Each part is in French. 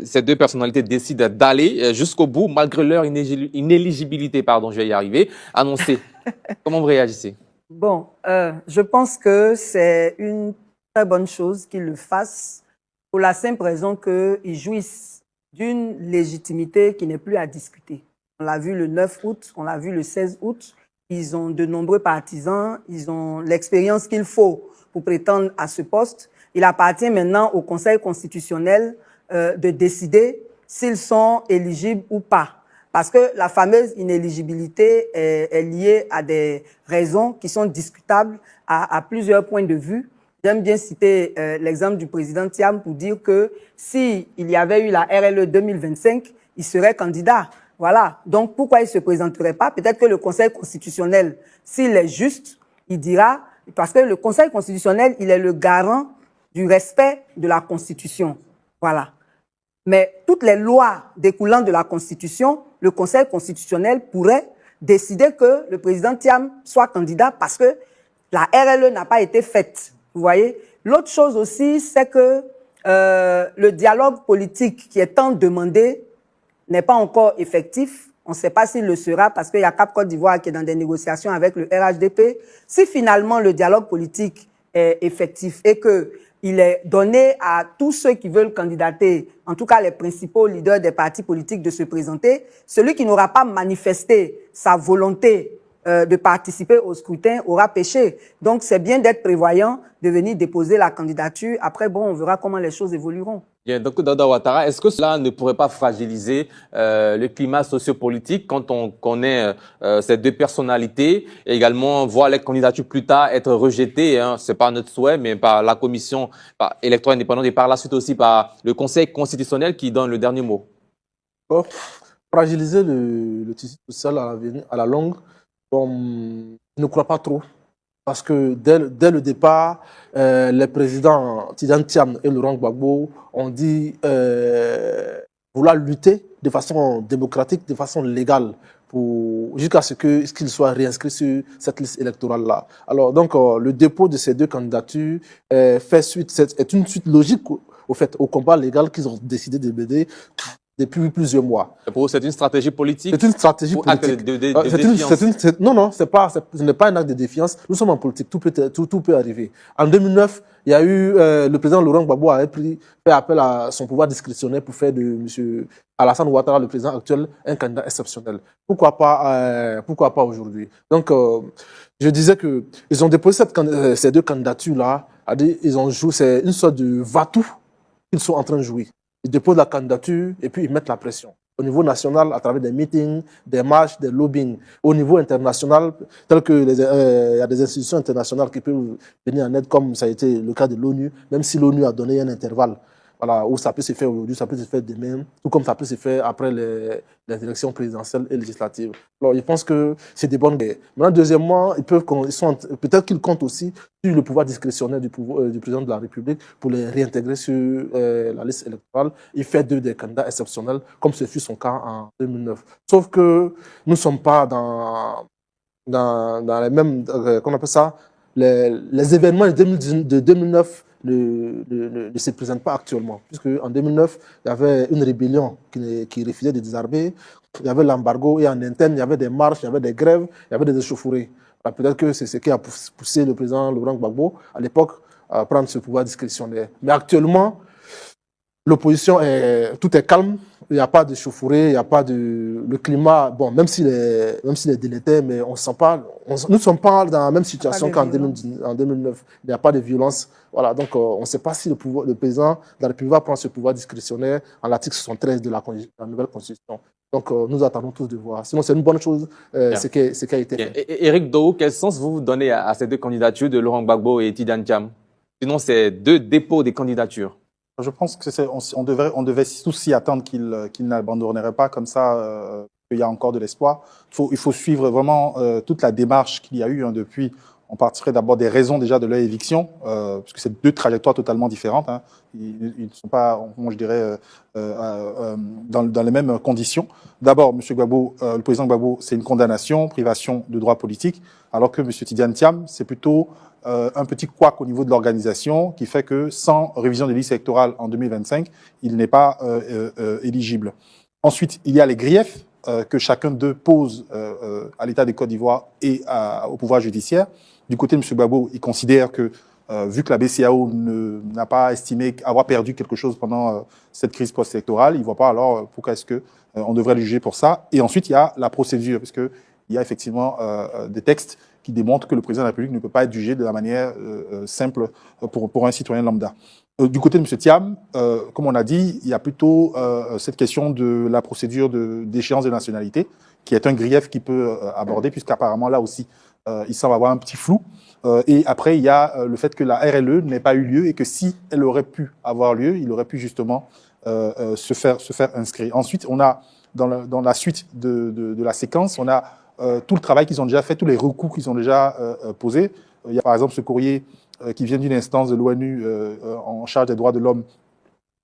ces deux personnalités décident d'aller jusqu'au bout, malgré leur inéligibilité, pardon, je vais y arriver, annoncée. Comment vous réagissez? Bon, je pense que c'est une très bonne chose qu'ils le fassent pour la simple raison qu'ils jouissent d'une légitimité qui n'est plus à discuter. On l'a vu le 9 août, on l'a vu le 16 août. Ils ont de nombreux partisans, ils ont l'expérience qu'il faut pour prétendre à ce poste. Il appartient maintenant au Conseil constitutionnel de décider s'ils sont éligibles ou pas. Parce que la fameuse inéligibilité est liée à des raisons qui sont discutables à plusieurs points de vue. J'aime bien citer l'exemple du président Thiam pour dire que s'il y avait eu la RLE 2025, il serait candidat. Voilà. Donc, pourquoi il ne se présenterait pas? Peut-être que le Conseil constitutionnel, s'il est juste, il dira, parce que le Conseil constitutionnel, il est le garant du respect de la Constitution. Voilà. Mais toutes les lois découlant de la Constitution, le Conseil constitutionnel pourrait décider que le président Thiam soit candidat parce que la RLE n'a pas été faite. Vous voyez? L'autre chose aussi, c'est que le dialogue politique qui est tant demandé n'est pas encore effectif. On ne sait pas s'il le sera parce qu'il y a Cap Côte d'Ivoire qui est dans des négociations avec le RHDP. Si finalement le dialogue politique est effectif et qu'il est donné à tous ceux qui veulent candidater, en tout cas les principaux leaders des partis politiques, de se présenter, celui qui n'aura pas manifesté sa volonté de participer au scrutin aura péché. Donc c'est bien d'être prévoyant, de venir déposer la candidature. Après, bon, on verra comment les choses évolueront. Bien, donc, Dada Ouattara, est-ce que cela ne pourrait pas fragiliser le climat sociopolitique quand on connaît ces deux personnalités et également voir les candidatures plus tard être rejetées, hein, c'est pas notre souhait, mais par la commission électorale indépendante et par la suite aussi par le Conseil constitutionnel qui donne le dernier mot? Bon, fragiliser le tissu social à la longue, bon, je ne crois pas trop. Parce que dès le départ, les présidents Tidjane Thiam et Laurent Gbagbo ont dit vouloir lutter de façon démocratique, de façon légale, jusqu'à ce qu'ils soient réinscrits sur cette liste électorale-là. Alors, donc, le dépôt de ces deux candidatures est une suite logique au combat légal qu'ils ont décidé de mener depuis plusieurs mois. Pour vous, c'est une stratégie politique? C'est une stratégie politique. Non, ce n'est pas un acte de défiance. Nous sommes en politique, tout peut arriver. En 2009, il y a eu, le président Laurent Gbagbo avait fait appel à son pouvoir discrétionnaire pour faire de M. Alassane Ouattara, le président actuel, un candidat exceptionnel. Pourquoi pas aujourd'hui? Donc, je disais qu'ils ont déposé ces deux candidatures-là. Ils ont joué, c'est une sorte de va-tout qu'ils sont en train de jouer. Ils déposent la candidature et puis ils mettent la pression. Au niveau national, à travers des meetings, des marches, des lobbying. Au niveau international, tel que il y a des institutions internationales qui peuvent venir en aide, comme ça a été le cas de l'ONU, même si l'ONU a donné un intervalle. Voilà, où ça peut se faire aujourd'hui, ça peut se faire demain, tout comme ça peut se faire après les élections présidentielles et législatives. Alors, je pense que c'est des bonnes guerres. Maintenant, deuxièmement, peut-être qu'ils comptent aussi sur le pouvoir discrétionnaire du président de la République pour les réintégrer sur la liste électorale et faire d'eux des candidats exceptionnels, comme ce fut son cas en 2009. Sauf que nous ne sommes pas dans les mêmes, qu'on appelle ça, les événements de 2009 ne se présentent pas actuellement. Puisque en 2009, il y avait une rébellion qui refusait de désarmer, il y avait l'embargo et en interne, il y avait des marches, il y avait des grèves, il y avait des échauffourées. Peut-être que c'est ce qui a poussé le président Laurent Gbagbo à l'époque à prendre ce pouvoir discrétionnaire. Mais actuellement, l'opposition tout est calme, il n'y a pas de chauffourée, il n'y a pas de... Le climat, bon, même s'il est délétère, mais on sent pas... nous ne sommes pas dans la même situation qu'en 2009. Il n'y a pas de violence. Voilà, donc on ne sait pas si le président de la République va prendre ce pouvoir discrétionnaire en l'article 73 de la nouvelle Constitution. Donc nous attendons tous de voir. Sinon, c'est une bonne chose ce qui a été fait. Éric Dohou, quel sens vous donnez à ces deux candidatures de Laurent Gbagbo et Tidjane Thiam? Sinon, c'est deux dépôts des candidatures. Je pense que on devait tous s'y attendre qu'il n'abandonnerait pas comme ça, qu'il y a encore de l'espoir. Il faut suivre vraiment toute la démarche qu'il y a eu depuis. On partirait d'abord des raisons déjà de leur éviction, parce que c'est deux trajectoires totalement différentes. Hein. Ils ne sont pas, moi je dirais, dans les mêmes conditions. D'abord, M. Gbagbo, le président Gbagbo, c'est une condamnation, privation de droits politiques, alors que M. Tidiane Thiam, c'est plutôt un petit couac au niveau de l'organisation qui fait que sans révision des listes électorales en 2025, il n'est pas éligible. Ensuite, il y a les griefs que chacun d'eux pose à l'État de Côte d'Ivoire et au pouvoir judiciaire. Du côté de M. Gbagbo, il considère que, vu que la BCEAO n'a pas estimé avoir perdu quelque chose pendant cette crise post-électorale, il ne voit pas alors pourquoi est-ce qu'on devrait le juger pour ça. Et ensuite, il y a la procédure, parce qu'il y a effectivement des textes qui démontrent que le président de la République ne peut pas être jugé de la manière simple pour un citoyen lambda. Du côté de M. Thiam, comme on a dit, il y a plutôt cette question de la procédure d'échéance de nationalité, qui est un grief qu'il peut aborder, puisqu'apparemment là aussi, il semble avoir un petit flou. Et après, il y a le fait que la RLE n'ait pas eu lieu et que si elle aurait pu avoir lieu, il aurait pu justement se faire inscrire. Ensuite, on a, dans la suite de la séquence, on a tout le travail qu'ils ont déjà fait, tous les recours qu'ils ont déjà posés. Il y a par exemple ce courrier qui vient d'une instance de l'ONU en charge des droits de l'homme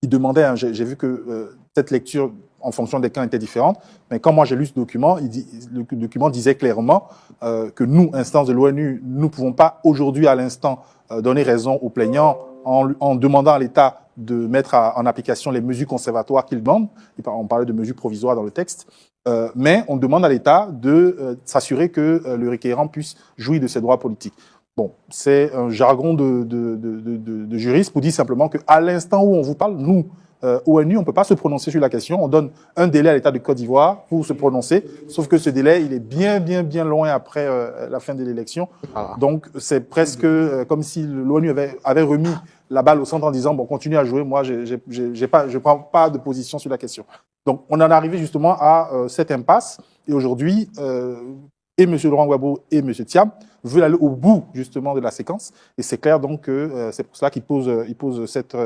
qui demandait, hein, j'ai vu que cette lecture en fonction des cas était différente, mais quand moi j'ai lu ce document, le document disait clairement que nous, instance de l'ONU, nous ne pouvons pas aujourd'hui à l'instant donner raison aux plaignants en demandant à l'État de mettre en application les mesures conservatoires qu'il demande. On parlait de mesures provisoires dans le texte. Mais on demande à l'État de s'assurer que le requérant puisse jouir de ses droits politiques. Bon, c'est un jargon de juriste pour dire simplement qu'à l'instant où on vous parle, nous, ONU, on ne peut pas se prononcer sur la question. On donne un délai à l'État de Côte d'Ivoire pour se prononcer, sauf que ce délai, il est bien loin après la fin de l'élection. Donc, c'est presque comme si l'ONU avait remis la balle au centre en disant, bon, continue à jouer, moi, je prends pas de position sur la question. Donc, on en est arrivé justement à cette impasse. Et aujourd'hui, et M. Laurent Gbagbo et M. Thiam veulent aller au bout, justement, de la séquence. Et c'est clair, donc, que c'est pour cela qu'ils posent cette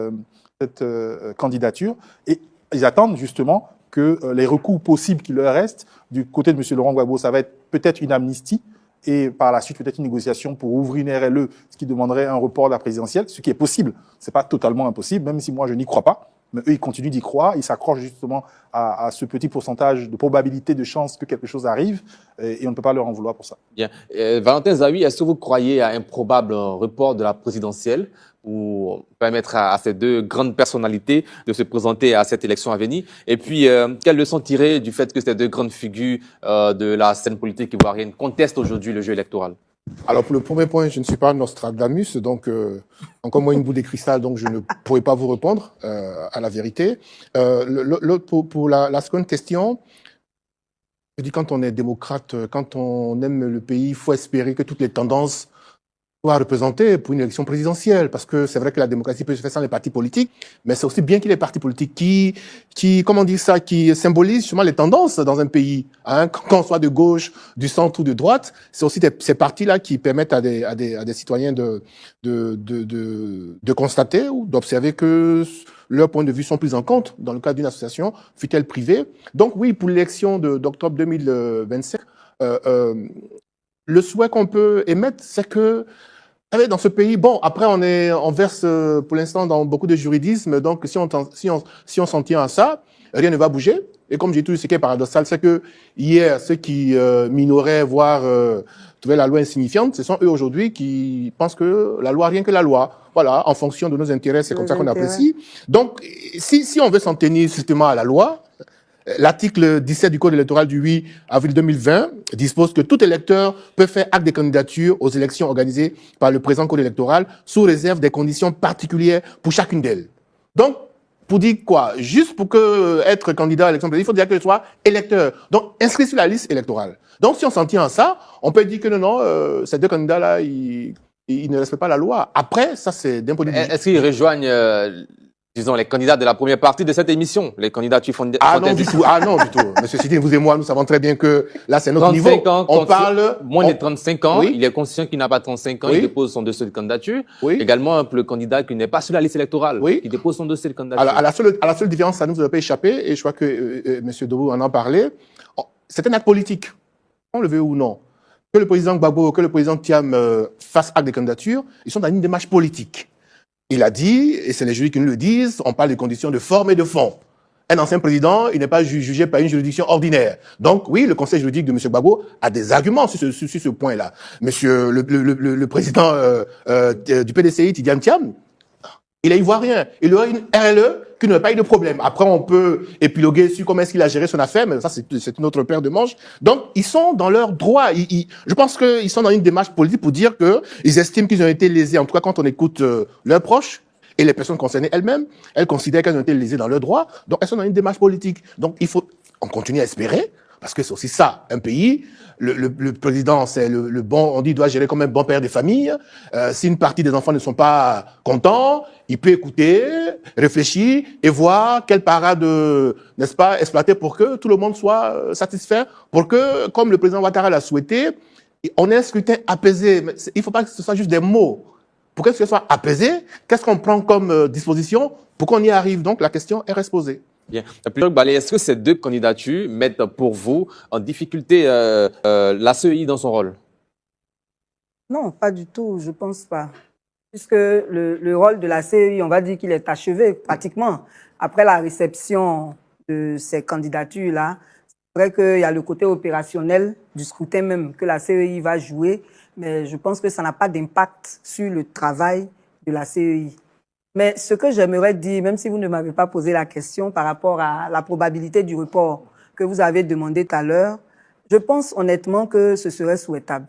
candidature. Et ils attendent, justement, que les recours possibles qui leur restent, du côté de M. Laurent Gbagbo, ça va être peut-être une amnistie, et par la suite peut-être une négociation pour ouvrir une RLE, ce qui demanderait un report de la présidentielle, ce qui est possible. C'est pas totalement impossible, même si moi je n'y crois pas. Mais eux, ils continuent d'y croire, ils s'accrochent justement à ce petit pourcentage de probabilité, de chance que quelque chose arrive, et on ne peut pas leur en vouloir pour ça. Bien. Valentin Zawi, est-ce que vous croyez à un probable report de la présidentielle pour permettre à ces deux grandes personnalités de se présenter à cette élection à venir? Et puis, quelle leçon tirer du fait que ces deux grandes figures de la scène politique ivoirienne contestent aujourd'hui le jeu électoral? Alors, pour le premier point, je ne suis pas Nostradamus, donc encore moins une boule de cristal, donc je ne pourrais pas vous répondre à la vérité. Pour la seconde question, je dis quand on est démocrate, quand on aime le pays, il faut espérer que toutes les tendances soient représentées pour une élection présidentielle, parce que c'est vrai que la démocratie peut se faire sans les partis politiques, mais c'est aussi bien qu'il y ait des partis politiques qui comment dire ça, qui symbolisent justement les tendances dans un pays, hein, qu'on soit de gauche, du centre ou de droite. C'est aussi ces partis-là qui permettent à des citoyens de constater ou d'observer que leurs points de vue sont pris en compte dans le cadre d'une association, fût-elle privée. Donc oui, pour l'élection d'octobre 2025, le souhait qu'on peut émettre, c'est que dans ce pays, bon, après on verse pour l'instant dans beaucoup de juridisme, donc si on s'en tient à ça, rien ne va bouger. Et comme j'ai dit, ce qui est paradoxal, c'est que hier, ceux qui minoraient, voire trouvaient la loi insignifiante, ce sont eux aujourd'hui qui pensent que la loi, rien que la loi, voilà, en fonction de nos intérêts, c'est comme ça qu'on apprécie. Donc, si on veut s'en tenir strictement à la loi, l'article 17 du Code électoral du 8 avril 2020 dispose que tout électeur peut faire acte de candidature aux élections organisées par le présent Code électoral sous réserve des conditions particulières pour chacune d'elles. Donc, pour dire quoi? Juste pour être candidat à l'élection présidentielle, il faut dire que je sois électeur. Donc, inscrit sur la liste électorale. Donc, si on s'en tient à ça, on peut dire que non, ces deux candidats-là, ils ne respectent pas la loi. Après, ça, c'est d'un point de vue... Est-ce qu'ils rejoignent... disons, les candidats de la première partie de cette émission, les candidatures non, du tout. Ah non, du tout. Monsieur Sidine, vous et moi, nous savons très bien que là, c'est notre niveau. Ans, on parle... Moins de 35 ans, oui. Il est conscient qu'il n'a pas 35 ans, oui. Il dépose son dossier de candidature. Oui. Également, pour le candidat qui n'est pas sur la liste électorale, oui. Il dépose son dossier de candidature. Alors, à la seule différence, ça ne nous a pas échappé, et je crois que Monsieur Dobou en a parlé, c'est un acte politique, on le veut ou non. que le président Gbagbo, que le président Thiam fassent acte de candidature, ils sont dans une démarche politique. Il a dit, et c'est les juristes qui nous le disent, on parle de conditions de forme et de fond. Un ancien président, il n'est pas jugé par une juridiction ordinaire. Donc oui, le conseil juridique de M. Gbagbo a des arguments sur ce point-là. Monsieur le président du PDCI, Tidiane Thiam, il est ivoirien. Il aurait une RLE qui n'aurait pas eu de problème. Après, on peut épiloguer sur comment est-ce qu'il a géré son affaire, mais ça, c'est une autre paire de manches. Donc, ils sont dans leur droit. Je pense qu'ils sont dans une démarche politique pour dire qu'ils estiment qu'ils ont été lésés. En tout cas, quand on écoute leurs proches et les personnes concernées elles-mêmes, elles considèrent qu'elles ont été lésées dans leurs droits. Donc, elles sont dans une démarche politique. Donc, on continue à espérer, parce que c'est aussi ça, un pays. Le président, c'est le bon, on dit, il doit gérer comme un bon père de famille. Si une partie des enfants ne sont pas contents, il peut écouter, réfléchir et voir quelle parade, n'est-ce pas, exploiter pour que tout le monde soit satisfait, pour que, comme le président Ouattara l'a souhaité, on ait un scrutin apaisé. Mais il ne faut pas que ce soit juste des mots. Pour que ce soit apaisé, qu'est-ce qu'on prend comme disposition pour qu'on y arrive? Donc, la question reste posée. Bien. Est-ce que ces deux candidatures mettent pour vous en difficulté la CEI dans son rôle? Non, pas du tout, je ne pense pas. Puisque le rôle de la CEI, on va dire qu'il est achevé pratiquement. Après la réception de ces candidatures-là, c'est vrai qu'il y a le côté opérationnel du scrutin même que la CEI va jouer, mais je pense que ça n'a pas d'impact sur le travail de la CEI. Mais ce que j'aimerais dire, même si vous ne m'avez pas posé la question par rapport à la probabilité du report que vous avez demandé tout à l'heure, je pense honnêtement que ce serait souhaitable.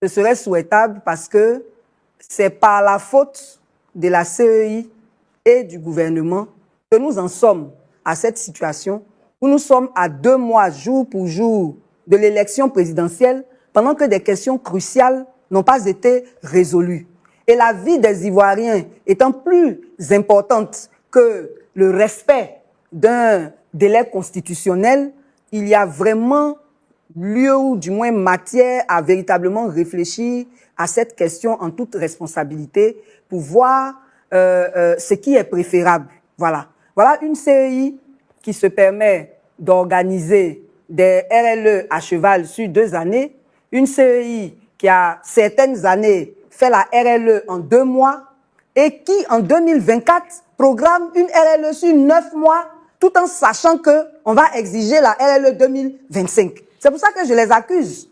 Ce serait souhaitable parce que c'est par la faute de la CEI et du gouvernement que nous en sommes à cette situation où nous sommes à 2 mois, jour pour jour, de l'élection présidentielle, pendant que des questions cruciales n'ont pas été résolues. Et la vie des Ivoiriens étant plus importante que le respect d'un délai constitutionnel, il y a vraiment lieu ou du moins matière à véritablement réfléchir à cette question en toute responsabilité pour voir ce qui est préférable. Voilà. Voilà une CEI qui se permet d'organiser des RLE à cheval sur 2 années, une CEI qui a certaines années fait la RLE en 2 mois et qui, en 2024, programme une RLE sur 9 mois, tout en sachant qu'on va exiger la RLE 2025. C'est pour ça que je les accuse.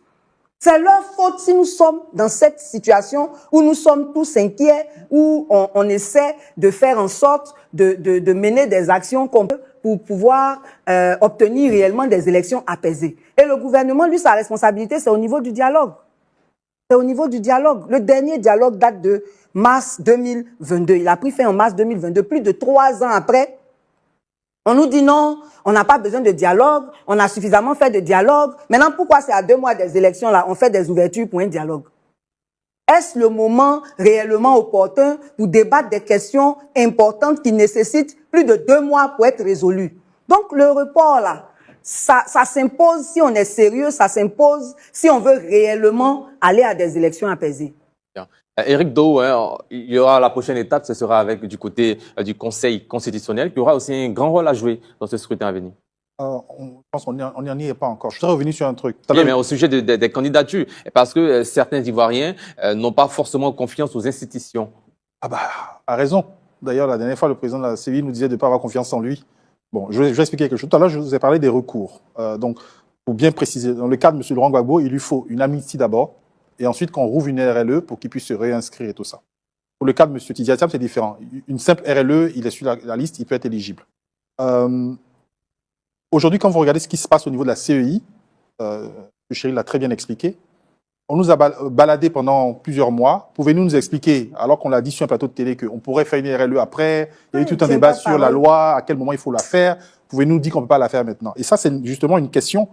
C'est leur faute si nous sommes dans cette situation où nous sommes tous inquiets, où on essaie de faire en sorte de mener des actions pour pouvoir obtenir réellement des élections apaisées. Et le gouvernement, lui, sa responsabilité, c'est au niveau du dialogue. C'est au niveau du dialogue. Le dernier dialogue date de mars 2022. Il a pris fin en mars 2022. Plus de 3 ans après, on nous dit non, on n'a pas besoin de dialogue, on a suffisamment fait de dialogue. Maintenant, pourquoi c'est à 2 mois des élections, là, on fait des ouvertures pour un dialogue? Est-ce le moment réellement opportun pour débattre des questions importantes qui nécessitent plus de 2 mois pour être résolues? Donc, le report, là, ça s'impose si on est sérieux, ça s'impose si on veut réellement aller à des élections apaisées. Éric Doe, il y aura la prochaine étape, ce sera avec du côté du Conseil constitutionnel, qui aura aussi un grand rôle à jouer dans ce scrutin à venir. Je pense qu'on n'y est pas encore. Je suis revenu sur un truc. Bien, mais au sujet des candidatures, parce que certains Ivoiriens n'ont pas forcément confiance aux institutions. Ah bah, a raison. D'ailleurs, la dernière fois, le président de la CEI nous disait de ne pas avoir confiance en lui. Bon, je vais expliquer quelque chose. Tout à l'heure, je vous ai parlé des recours. Donc, pour bien préciser, dans le cas de M. Laurent Gbagbo, il lui faut une amnistie d'abord, et ensuite qu'on rouvre une RLE pour qu'il puisse se réinscrire et tout ça. Pour le cas de M. Tidiane Thiam, c'est différent. Une simple RLE, il est sur la liste, il peut être éligible. Aujourd'hui, quand vous regardez ce qui se passe au niveau de la CEI, Chéri l'a très bien expliqué, on nous a baladé pendant plusieurs mois. Pouvez-vous nous expliquer, alors qu'on l'a dit sur un plateau de télé, qu'on pourrait faire une RLE après, il y a eu tout un débat sur la loi, à quel moment il faut la faire, pouvez-vous nous dire qu'on ne peut pas la faire maintenant? Et ça, c'est justement une question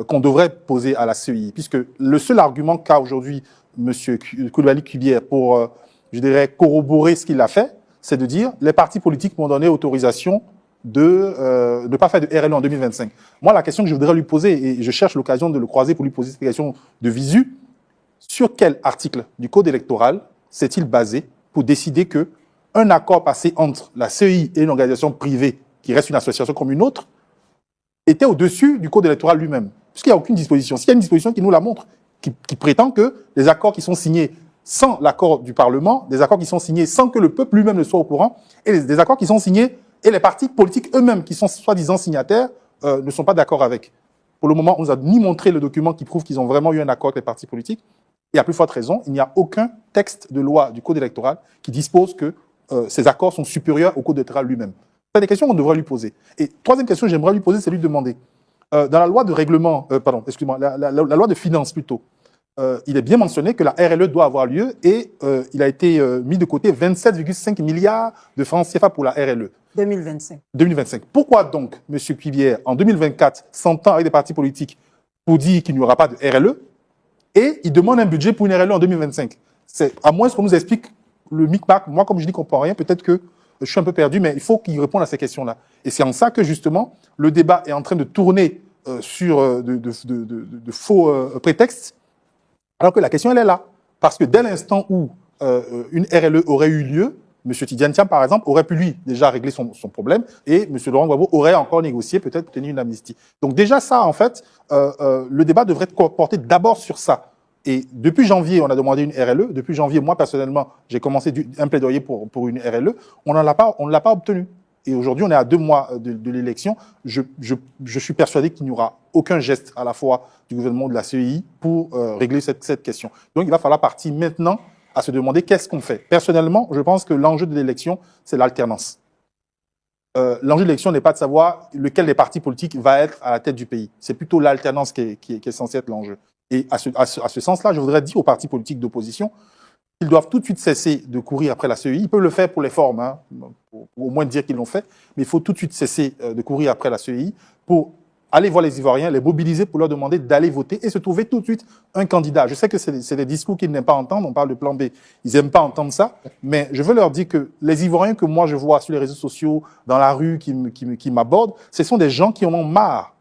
qu'on devrait poser à la CEI, puisque le seul argument qu'a aujourd'hui M. Coulibaly Kubière pour, je dirais, corroborer ce qu'il a fait, c'est de dire les partis politiques m'ont donné autorisation de ne pas faire de RLE en 2025. Moi, la question que je voudrais lui poser, et je cherche l'occasion de le croiser pour lui poser cette question de visu, sur quel article du Code électoral s'est-il basé pour décider qu'un accord passé entre la CEI et une organisation privée, qui reste une association comme une autre, était au-dessus du Code électoral lui-même? Puisqu'il n'y a aucune disposition. S'il y a une disposition qui nous la montre, qui prétend que les accords qui sont signés sans l'accord du Parlement, des accords qui sont signés sans que le peuple lui-même ne soit au courant, et des accords qui sont signés et les partis politiques eux-mêmes qui sont soi-disant signataires ne sont pas d'accord avec. Pour le moment, on nous a ni montré le document qui prouve qu'ils ont vraiment eu un accord avec les partis politiques, et à plus forte raison, il n'y a aucun texte de loi du Code électoral qui dispose que ces accords sont supérieurs au Code électoral lui-même. C'est des questions qu'on devrait lui poser. Et troisième question que j'aimerais lui poser, c'est lui demander, dans la loi de règlement, la loi de finances plutôt, il est bien mentionné que la RLE doit avoir lieu et il a été mis de côté 27,5 milliards de francs CFA pour la RLE. 2025. 2025. Pourquoi donc, M. Cuillière, en 2024, s'entend avec des partis politiques pour dire qu'il n'y aura pas de RLE et il demande un budget pour une RLE en 2025? C'est à moins qu'on nous explique le micmac. Moi, comme je dis qu'on ne comprend rien, peut-être que je suis un peu perdu, mais il faut qu'il réponde à ces questions-là. Et c'est en ça que, justement, le débat est en train de tourner sur de faux prétextes, alors que la question, elle est là. Parce que dès l'instant où une RLE aurait eu lieu, M. Tidiane Thiam, par exemple, aurait pu, lui, déjà régler son problème, et M. Laurent Gbagbo aurait encore négocié, peut-être, pour tenir une amnistie. Donc déjà, ça, en fait, le débat devrait être porté d'abord sur ça. Et depuis janvier, on a demandé une RLE. Depuis janvier, moi, personnellement, j'ai commencé un plaidoyer pour une RLE. On ne l'a pas obtenu. Et aujourd'hui, on est à 2 mois de l'élection. Je suis persuadé qu'il n'y aura aucun geste à la fois du gouvernement de la CEI pour régler cette question. Donc, il va falloir partir maintenant à se demander qu'est-ce qu'on fait. Personnellement, je pense que l'enjeu de l'élection, c'est l'alternance. L'enjeu de l'élection n'est pas de savoir lequel des partis politiques va être à la tête du pays. C'est plutôt l'alternance qui est censée être l'enjeu. Et à ce sens-là, je voudrais dire aux partis politiques d'opposition qu'ils doivent tout de suite cesser de courir après la CEI. Ils peuvent le faire pour les formes, hein, pour au moins dire qu'ils l'ont fait, mais il faut tout de suite cesser de courir après la CEI pour aller voir les Ivoiriens, les mobiliser pour leur demander d'aller voter et se trouver tout de suite un candidat. Je sais que c'est des discours qu'ils n'aiment pas entendre, on parle de plan B, ils n'aiment pas entendre ça, mais je veux leur dire que les Ivoiriens que moi je vois sur les réseaux sociaux, dans la rue, qui m'abordent, ce sont des gens qui en ont marre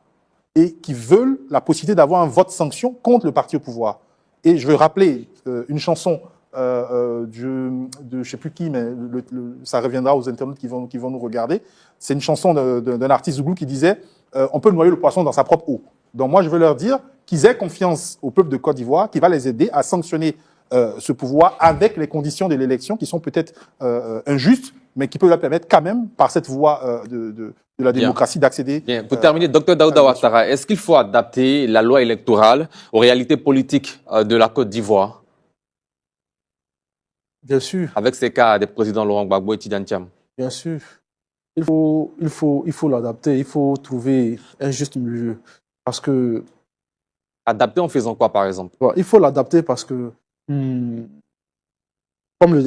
et qui veulent la possibilité d'avoir un vote sanction contre le parti au pouvoir. Et je veux rappeler une chanson de je ne sais plus qui, mais ça reviendra aux internautes qui vont nous regarder. C'est une chanson d'un artiste zouglou qui disait on peut noyer le poisson dans sa propre eau. Donc moi, je veux leur dire qu'ils aient confiance au peuple de Côte d'Ivoire, qui va les aider à sanctionner ce pouvoir avec les conditions de l'élection qui sont peut-être injustes, mais qui peuvent leur permettre quand même, par cette voie de la démocratie, d'accéder. Bien. Pour terminer, Dr Daouda Ouattara, est-ce qu'il faut adapter la loi électorale aux réalités politiques de la Côte d'Ivoire? Bien sûr. Avec ces cas des présidents Laurent Gbagbo et Tidiane Thiam. Bien sûr. Il faut l'adapter, il faut trouver un juste milieu. Parce que... Adapter en faisant quoi, par exemple? Il faut l'adapter parce que,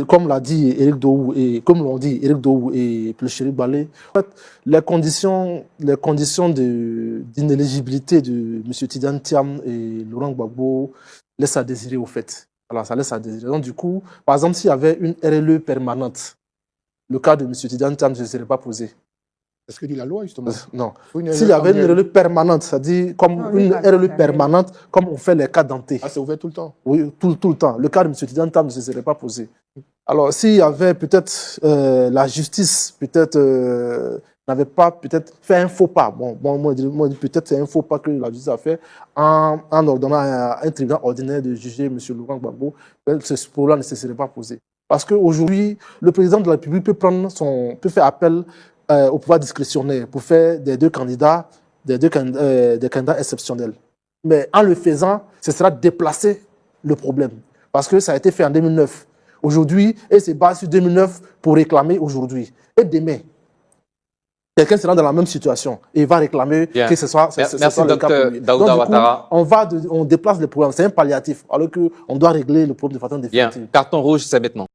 comme l'a dit Éric Dohou et comme l'ont dit Éric Dohou et Pléchéri Balé, en fait, les conditions d'inéligibilité de M. Tidiane Thiam et Laurent Gbagbo laissent à désirer, au fait. Alors, ça laisse à désirer. Donc, du coup, par exemple, s'il y avait une RLE permanente, le cas de M. Tidiane Thiam ne serait pas posé. C'est ce que dit la loi, justement. Non. S'il y avait une RLE permanente, c'est-à-dire comme une RLE permanente, comme on fait les cas d'Anté. Ah, c'est ouvert tout le temps? Oui, tout le temps. Le cas de M. Tidiane Thiam ne se serait pas posé. Alors, s'il y avait peut-être la justice, peut-être n'avait pas peut-être fait un faux pas. Bon, moi, peut-être c'est un faux pas que la justice a fait en ordonnant à un tribunal ordinaire de juger M. Laurent Gbagbo. Ce problème ne se serait pas posé. Parce qu'aujourd'hui, le président de la République peut faire appel au pouvoir discrétionnaire pour faire des candidats exceptionnels. Mais en le faisant, ce sera déplacer le problème. Parce que ça a été fait en 2009. Aujourd'hui, et se base sur 2009 pour réclamer aujourd'hui. Et demain, quelqu'un sera dans la même situation et va réclamer que ce soit le cas pour lui. Daouda Ouattara. On déplace le problème. C'est un palliatif, alors qu'on doit régler le problème de façon définitive. Bien. Carton rouge, c'est maintenant.